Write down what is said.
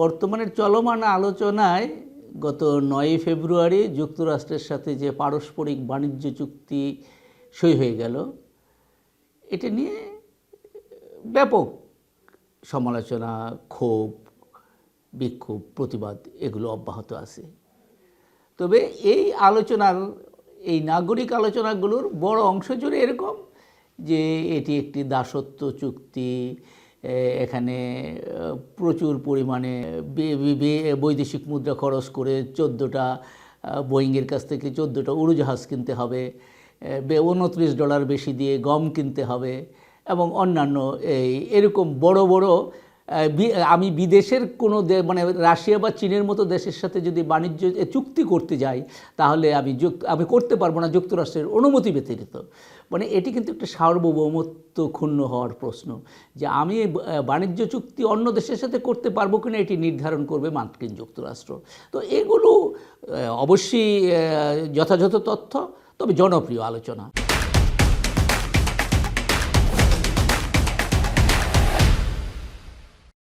বর্তমানে চলমান আলোচনায় গত 9 ফেব্রুয়ারি যুক্তরাষ্ট্রের সাথে যে পারস্পরিক বাণিজ্য চুক্তি সই হয়ে গেল, এটা নিয়ে ব্যাপক সমালোচনা, ক্ষোভ, বিক্ষোভ, প্রতিবাদ এগুলো অব্যাহত আছে। তবে এই নাগরিক আলোচনাগুলোর বড় অংশ জুড়ে এরকম যে এটি একটি দাসত্ব চুক্তি, এখানে প্রচুর পরিমাণে বৈদেশিক মুদ্রা খরচ করে 14টা বোয়িংয়ের কাছ থেকে 14টা উড়োজাহাজ কিনতে হবে, $29 বেশি দিয়ে গম কিনতে হবে এবং অন্যান্য এরকম বড় বড় আমি বিদেশের কোনো মানে রাশিয়া বা চীনের মতো দেশের সাথে যদি বাণিজ্য চুক্তি করতে যাই তাহলে আমি করতে পারবো না যুক্তরাষ্ট্রের অনুমতি ব্যতীত। মানে এটি কিন্তু একটা সার্বভৌমত্ব ক্ষুণ্ণ হওয়ার প্রশ্ন, যে আমি বাণিজ্য চুক্তি অন্য দেশের সাথে করতে পারবো কিনা এটি নির্ধারণ করবে মার্কিন যুক্তরাষ্ট্র। তো এগুলো অবশ্যই যথাযথ তথ্য, তবে জনপ্রিয় আলোচনা।